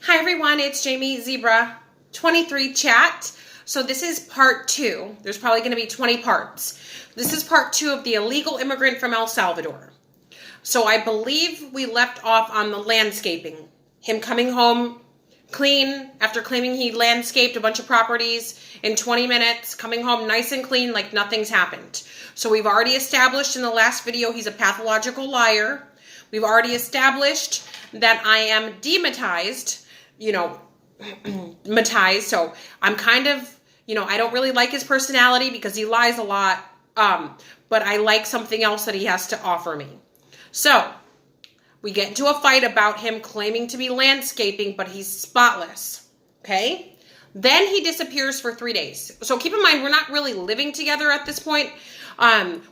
Hi everyone, it's JAMIEZEBRA23 chat. So this is part 2. There's probably going to be 20 parts. This is part 2 of the illegal immigrant from El Salvador. So I believe we left off on the landscaping. Him coming home clean after claiming he landscaped a bunch of properties in 20 minutes, coming home nice and clean like nothing's happened. So we've already established in the last video he's a pathological liar. We've already established that I am dematized. Matized. So I'm kind of, I don't really like his personality because he lies a lot. But I like something else that he has to offer me. So we get into a fight about him claiming to be landscaping, but he's spotless. Okay. Then he disappears for 3 days. So keep in mind, we're not really living together at this point.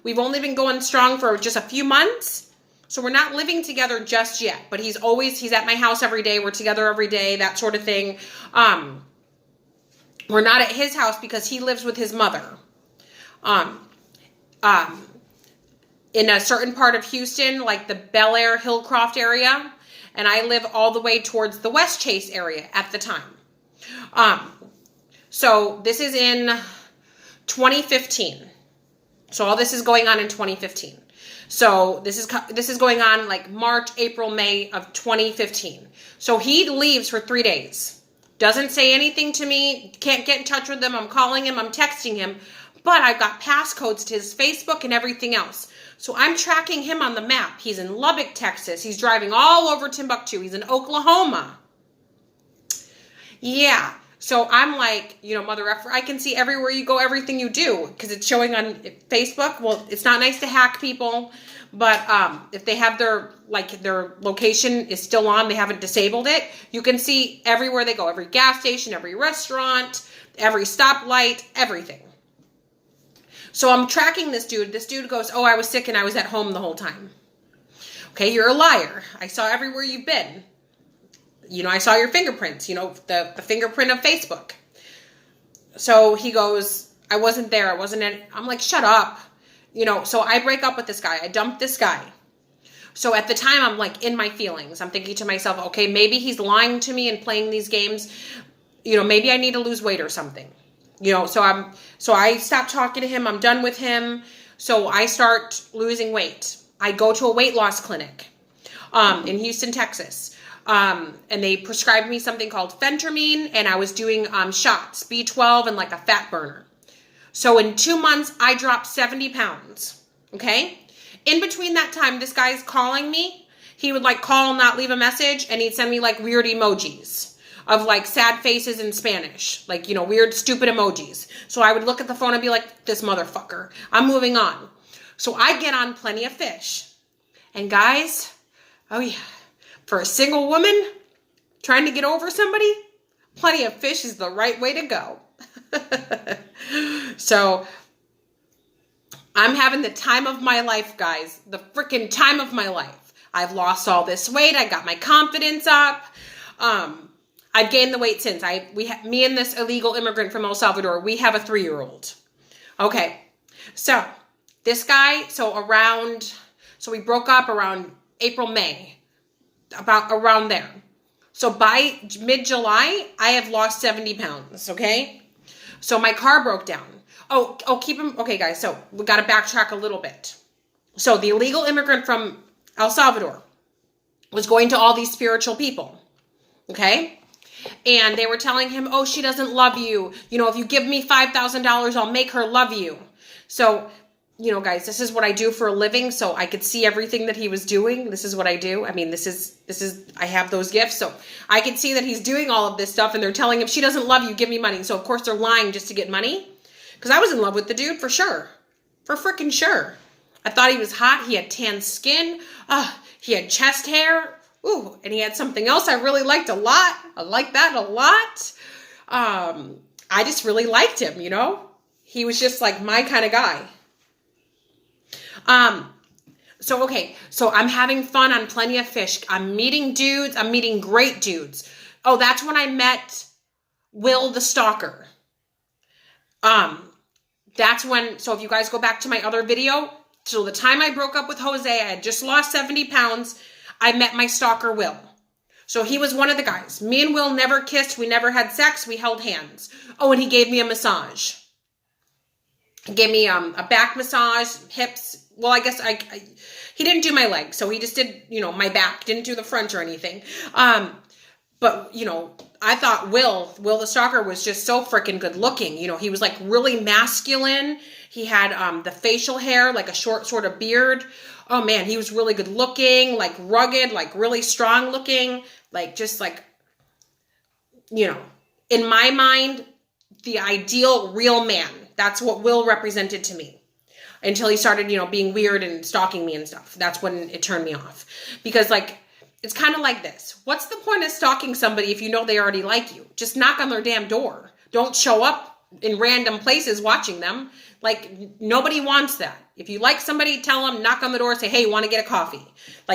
We've only been going strong for just a few months. So we're not living together just yet, but he's at my house every day. We're together every day, that sort of thing. We're not at his house because he lives with his mother. In a certain part of Houston, like the Bel Air, Hillcroft area. And I live all the way towards the West Chase area at the time. So this is in 2015. So all this is going on in 2015. So this is going on like March, April, May of 2015. So he leaves for 3 days. Doesn't say anything to me. Can't get in touch with him. I'm calling him. I'm texting him. But I've got passcodes to his Facebook and everything else. So I'm tracking him on the map. He's in Lubbock, Texas. He's driving all over Timbuktu. He's in Oklahoma. Yeah. So I'm like, mother effer, I can see everywhere you go, everything you do, because it's showing on Facebook. Well, it's not nice to hack people, but if they have their location is still on, they haven't disabled it, you can see everywhere they go, every gas station, every restaurant, every stoplight, everything. So I'm tracking this dude. This dude goes, oh, I was sick and I was at home the whole time. Okay, you're a liar. I saw everywhere you've been. I saw your fingerprints, the fingerprint of Facebook. So he goes, I wasn't there. I wasn't in. I'm like, shut up. So I break up with this guy. I dump this guy. So at the time, I'm like in my feelings. I'm thinking to myself, okay, maybe he's lying to me and playing these games. Maybe I need to lose weight or something. So I stop talking to him. I'm done with him. So I start losing weight. I go to a weight loss clinic in Houston, Texas. And they prescribed me something called phentermine, and I was doing shots, B12 and like a fat burner. So in 2 months, I dropped 70 pounds. Okay. In between that time, this guy's calling me. He would call, not leave a message, and he'd send me weird emojis of sad faces in Spanish, weird, stupid emojis. So I would look at the phone and be like, this motherfucker, I'm moving on. So I get on Plenty of Fish. And guys, oh yeah. For a single woman trying to get over somebody, Plenty of Fish is the right way to go. So I'm having the time of my life, guys. The freaking time of my life. I've lost all this weight. I got my confidence up. I've gained the weight since. Me and this illegal immigrant from El Salvador, we have a 3-year-old. Okay. So this guy, so we broke up around April, May. About around there. So by mid-July, I have lost 70 pounds, okay? So my car broke down. Okay, guys, so we got to backtrack a little bit. So the illegal immigrant from El Salvador was going to all these spiritual people, okay? And they were telling him, oh, she doesn't love you. If you give me $5,000, I'll make her love you. So guys, this is what I do for a living, so I could see everything that he was doing. This is what I do. I mean, I have those gifts, so I could see that he's doing all of this stuff, and they're telling him, she doesn't love you, give me money. So, of course, they're lying just to get money, because I was in love with the dude for sure. For freaking sure. I thought he was hot. He had tan skin. He had chest hair. Ooh, and he had something else I really liked a lot. I liked that a lot. I just really liked him, He was just my kind of guy. So I'm having fun on Plenty of Fish. I'm meeting dudes. I'm meeting great dudes. Oh, that's when I met Will the Stalker. That's when, so if you guys go back to my other video, so the time I broke up with Jose, I had just lost 70 pounds. I met my stalker, Will. So he was one of the guys. Me and Will never kissed. We never had sex. We held hands. Oh, and he gave me a massage. He gave me a back massage, hips. Well, I guess he didn't do my legs. So he just did, my back. Didn't do the front or anything. But, I thought Will the stalker was just so freaking good looking. He was like really masculine. He had the facial hair, like a short sort of beard. Oh man, he was really good looking, like rugged, like really strong looking, like just like, in my mind, the ideal real man. That's what Will represented to me. Until he started, being weird and stalking me and stuff. That's when it turned me off. Because it's kind of like this. What's the point of stalking somebody if you know they already like you? Just knock on their damn door. Don't show up in random places watching them. Nobody wants that. If you like somebody, tell them, knock on the door, say, hey, you want to get a coffee?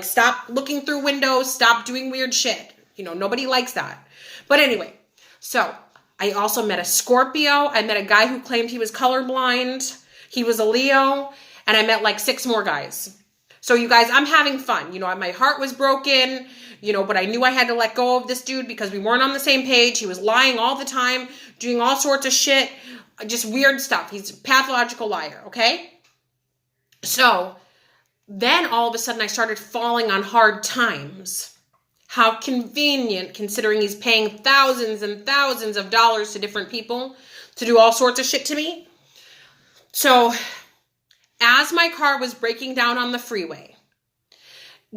Stop looking through windows, stop doing weird shit. Nobody likes that. But anyway, so I also met a Scorpio. I met a guy who claimed he was colorblind. He was a Leo. And I met 6 more guys. So you guys, I'm having fun. My heart was broken, but I knew I had to let go of this dude because we weren't on the same page. He was lying all the time, doing all sorts of shit, just weird stuff. He's a pathological liar, okay? So then all of a sudden I started falling on hard times. How convenient, considering he's paying thousands and thousands of dollars to different people to do all sorts of shit to me. So as my car was breaking down on the freeway,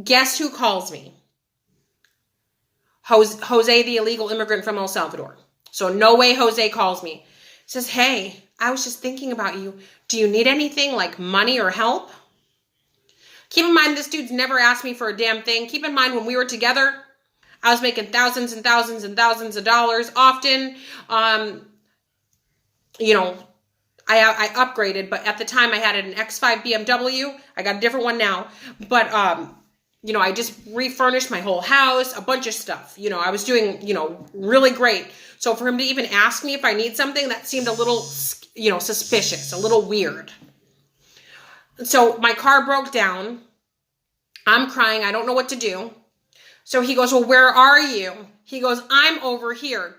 guess who calls me? Jose, the illegal immigrant from El Salvador. So no way Jose calls me. He says, hey, I was just thinking about you. Do you need anything like money or help? Keep in mind, this dude's never asked me for a damn thing. Keep in mind, when we were together, I was making thousands and thousands and thousands of dollars often. I upgraded, but at the time I had an X5 BMW. I got a different one now. But, I just refurnished my whole house, a bunch of stuff. I was doing, really great. So for him to even ask me if I need something, that seemed a little, suspicious, a little weird. So my car broke down. I'm crying. I don't know what to do. So he goes, well, where are you? He goes, I'm over here.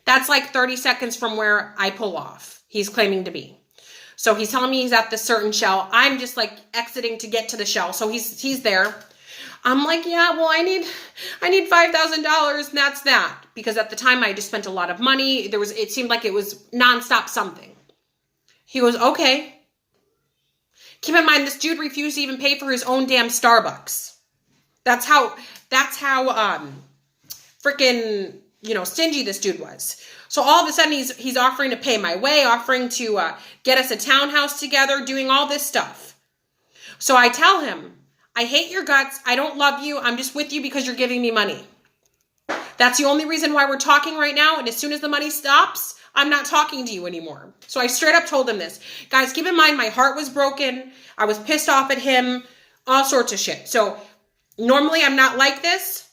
That's 30 seconds from where I pull off. He's claiming to be. So he's telling me he's at this certain shell. I'm just exiting to get to the shell. So he's there. I'm like, yeah, well, I need $5,000 and that's that. Because at the time I just spent a lot of money. It seemed like it was nonstop something. He goes, okay. Keep in mind, this dude refused to even pay for his own damn Starbucks. That's how freaking, stingy this dude was. So all of a sudden he's offering to pay my way, offering to get us a townhouse together, doing all this stuff. So I tell him, I hate your guts. I don't love you. I'm just with you because you're giving me money. That's the only reason why we're talking right now. And as soon as the money stops, I'm not talking to you anymore. So I straight up told him this. Guys, keep in mind, my heart was broken. I was pissed off at him, all sorts of shit. So normally I'm not like this.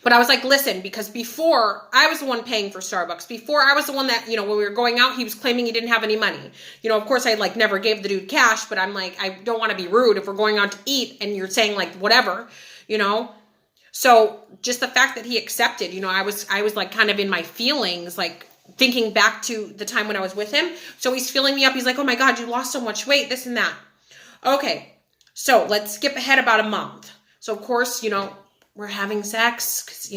But I was like, listen, because before I was the one paying for Starbucks, before I was the one that, when we were going out, he was claiming he didn't have any money. Of course I never gave the dude cash, but I'm like, I don't want to be rude if we're going out to eat and you're saying whatever, So just the fact that he accepted, I was kind of in my feelings, thinking back to the time when I was with him. So he's filling me up. He's like, oh my God, you lost so much weight, this and that. Okay. So let's skip ahead about a month. So of course, we're having sex because,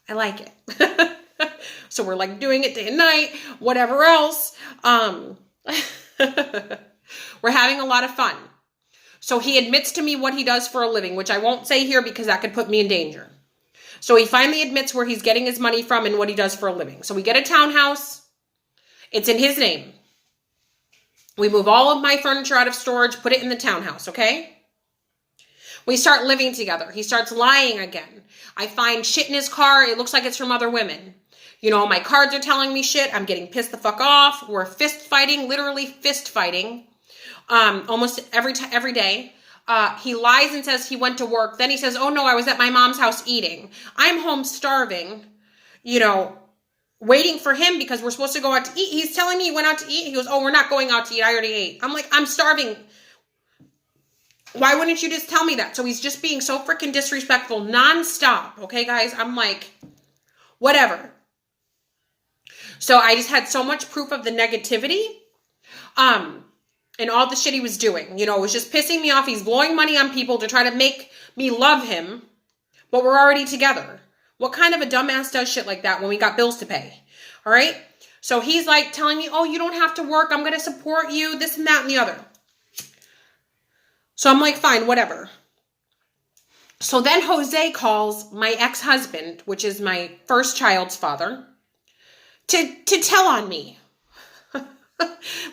I like it. So we're doing it day and night, whatever else. We're having a lot of fun. So he admits to me what he does for a living, which I won't say here because that could put me in danger. So he finally admits where he's getting his money from and what he does for a living. So we get a townhouse. It's in his name. We move all of my furniture out of storage, put it in the townhouse, okay? We start living together. He starts lying again. I find shit in his car. It looks like it's from other women. My cards are telling me shit. I'm getting pissed the fuck off. We're fist fighting, literally fist fighting, almost every day. He lies and says he went to work. Then he says, oh no, I was at my mom's house eating. I'm home starving, waiting for him because we're supposed to go out to eat. He's telling me he went out to eat. He goes, oh, we're not going out to eat. I already ate. I'm like, I'm starving. Why wouldn't you just tell me that? So he's just being so freaking disrespectful nonstop. Okay, guys? I'm like, whatever. So I just had so much proof of the negativity. And all the shit he was doing. You know, it was just pissing me off. He's blowing money on people to try to make me love him. But we're already together. What kind of a dumbass does shit like that when we got bills to pay? All right? So he's like telling me, oh, you don't have to work. I'm going to support you. This and that and the other. So I'm like, fine, whatever. So then Jose calls my ex-husband, which is my first child's father, to tell on me.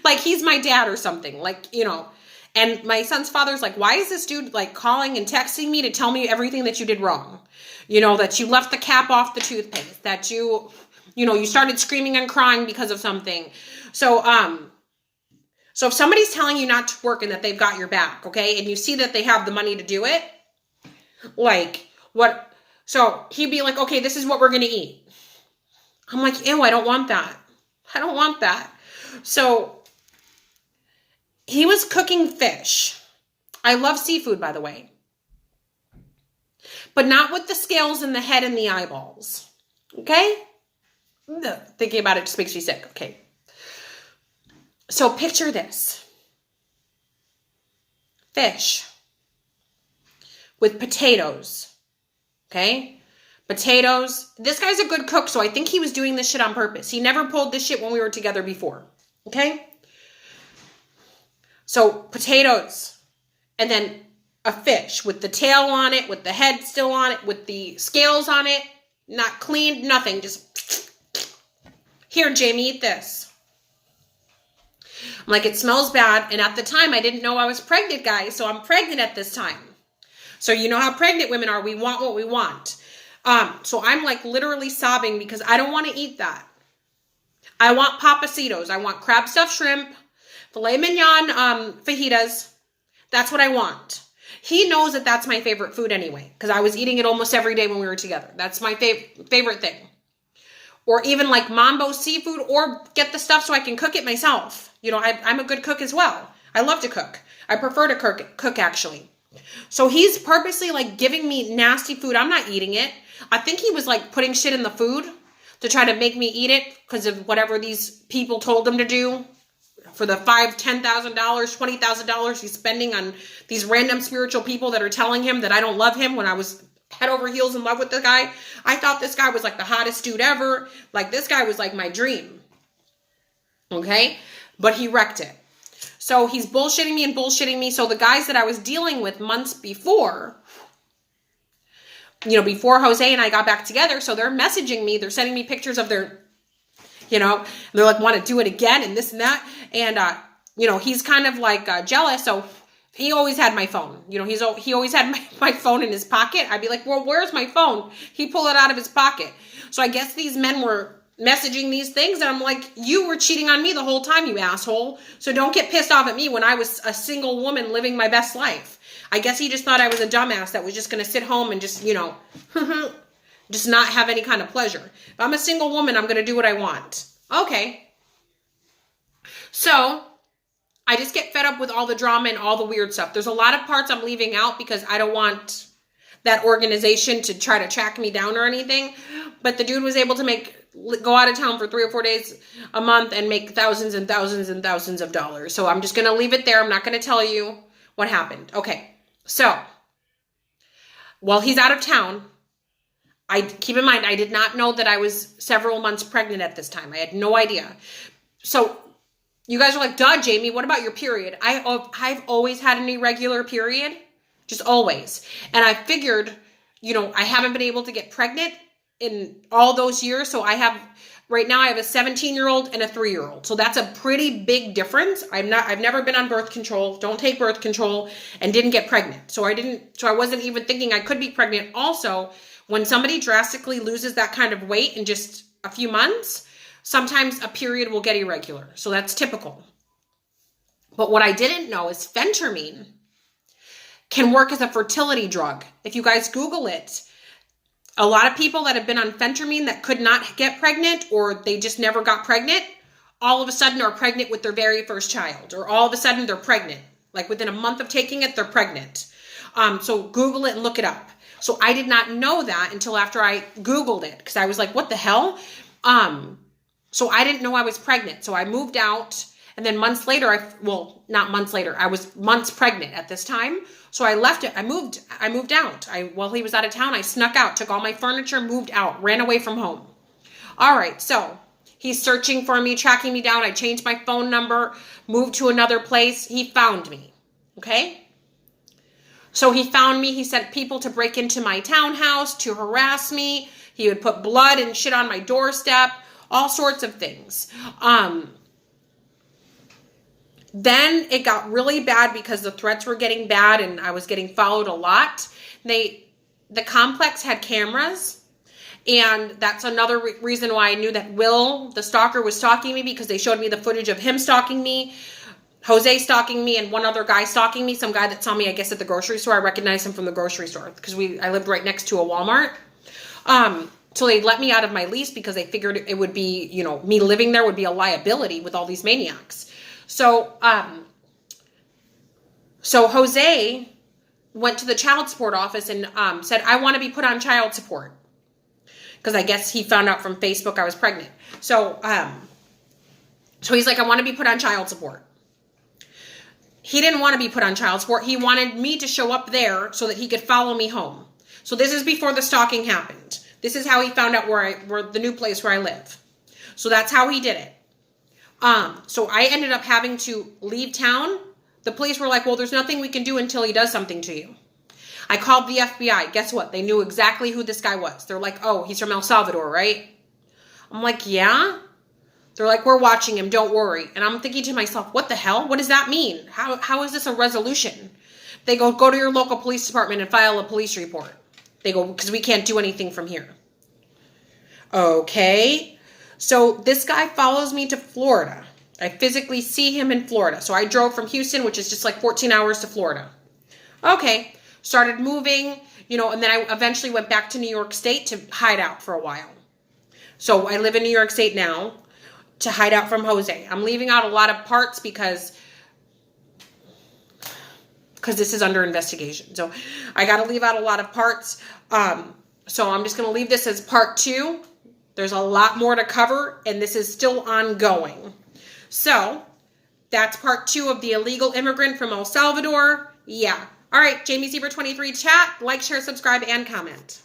Like he's my dad or something, like, you know. And my son's father's like, why is this dude like calling and texting me to tell me everything that you did wrong? You know, that you left the cap off the toothpaste, that you know, you started screaming and crying because of something. So if somebody's telling you not to work and that they've got your back, okay, and you see that they have the money to do it, like, what? So he'd be like, okay, this is what we're going to eat. I'm like, ew, I don't want that. I don't want that. So he was cooking fish. I love seafood, by the way. But not with the scales and the head and the eyeballs. Okay? Thinking about it just makes me sick. Okay. So picture this. Fish. With potatoes. Okay? Potatoes. This guy's a good cook, so I think he was doing this shit on purpose. He never pulled this shit when we were together before. Okay? So, potatoes. And then a fish with the tail on it, with the head still on it, with the scales on it. Not cleaned, nothing. Just, here, Jamie, eat this. I'm like, it smells bad. And at the time, I didn't know I was pregnant, guys. So, I'm pregnant at this time. So, you know how pregnant women are. We want what we want. So, I'm like literally sobbing because I don't want to eat that. I want papacitos. I want crab stuffed shrimp, filet mignon, fajitas. That's what I want. He knows that that's my favorite food anyway, because I was eating it almost every day when we were together. That's my favorite thing. Or even like Mambo seafood, or get the stuff so I can cook it myself. You know, I'm a good cook as well. I love to cook. I prefer to cook actually. So he's purposely like giving me nasty food. I'm not eating it. I think he was like putting shit in the food to try to make me eat it because of whatever these people told him to do for the $5,000, $10,000, $20,000 he's spending on these random spiritual people that are telling him that I don't love him when I was head over heels in love with the guy. I thought this guy was like the hottest dude ever. Like this guy was like my dream. Okay? But he wrecked it. So he's bullshitting me. So the guys that I was dealing with months before, you know, before Jose and I got back together, so they're messaging me, they're sending me pictures of their, you know, they're like, want to do it again and this and that. And, you know, he's kind of like jealous. So he always had my phone. You know, he always had my phone in his pocket. I'd be like, well, where's my phone? He'd pull it out of his pocket. So I guess these men were messaging these things. And I'm like, you were cheating on me the whole time, you asshole. So don't get pissed off at me when I was a single woman living my best life. I guess he just thought I was a dumbass that was just going to sit home and just, you know, just not have any kind of pleasure. If I'm a single woman, I'm going to do what I want. Okay. So I just get fed up with all the drama and all the weird stuff. There's a lot of parts I'm leaving out because I don't want that organization to try to track me down or anything. But the dude was able to go out of town for 3 or 4 days a month and make thousands and thousands and thousands of dollars. So I'm just going to leave it there. I'm not going to tell you what happened. Okay. So, while he's out of town, keep in mind, I did not know that I was several months pregnant at this time. I had no idea. So, you guys are like, duh, Jamie, what about your period? I've always had an irregular period, just always. And I figured, you know, I haven't been able to get pregnant in all those years. So right now I have a 17-year-old and a 3-year-old. So that's a pretty big difference. I've never been on birth control, don't take birth control, and didn't get pregnant. So I wasn't even thinking I could be pregnant. Also, when somebody drastically loses that kind of weight in just a few months, sometimes a period will get irregular. So that's typical. But what I didn't know is phentermine can work as a fertility drug. If you guys Google it, a lot of people that have been on phentermine that could not get pregnant, or they just never got pregnant, all of a sudden are pregnant with their very first child, or all of a sudden they're pregnant. Like within a month of taking it, they're pregnant. So Google it and look it up. So I did not know that until after I Googled it, because I was like, what the hell? So I didn't know I was pregnant. So I moved out, and then months later, not months later, I was months pregnant at this time. So I left it. I moved out. While he was out of town, I snuck out, took all my furniture, moved out, ran away from home. All right. So he's searching for me, tracking me down. I changed my phone number, moved to another place. He found me. Okay. So he found me. He sent people to break into my townhouse to harass me. He would put blood and shit on my doorstep, all sorts of things. Then it got really bad because the threats were getting bad and I was getting followed a lot. The complex had cameras, and that's another reason why I knew that Will, the stalker, was stalking me, because they showed me the footage of him stalking me, Jose stalking me, and one other guy stalking me, some guy that saw me, I guess, at the grocery store. I recognized him from the grocery store because I lived right next to a Walmart. So they let me out of my lease because they figured it would be, me living there would be a liability with all these maniacs. So Jose went to the child support office and said, I want to be put on child support. Because I guess he found out from Facebook I was pregnant. So he's like, I want to be put on child support. He didn't want to be put on child support. He wanted me to show up there so that he could follow me home. So this is before the stalking happened. This is how he found out where the new place where I live. So that's how he did it. So I ended up having to leave town. The police were like, well, there's nothing we can do until he does something to you. I called the FBI. Guess what? They knew exactly who this guy was. They're like, oh, he's from El Salvador, right? I'm like, yeah. They're like, we're watching him. Don't worry. And I'm thinking to myself, what the hell? What does that mean? How is this a resolution? They go to your local police department and file a police report. They go, because we can't do anything from here. Okay. So this guy follows me to Florida. I physically see him in Florida. So I drove from Houston, which is just like 14 hours, to Florida. Okay. Started moving, and then I eventually went back to New York State to hide out for a while. So I live in New York State now to hide out from Jose. I'm leaving out a lot of parts because this is under investigation. So I got to leave out a lot of parts. So I'm just going to leave this as part 2. There's a lot more to cover, and this is still ongoing. So that's part 2 of the illegal immigrant from El Salvador. Yeah. All right, JAMIEZEBRA23 chat. Like, share, subscribe, and comment.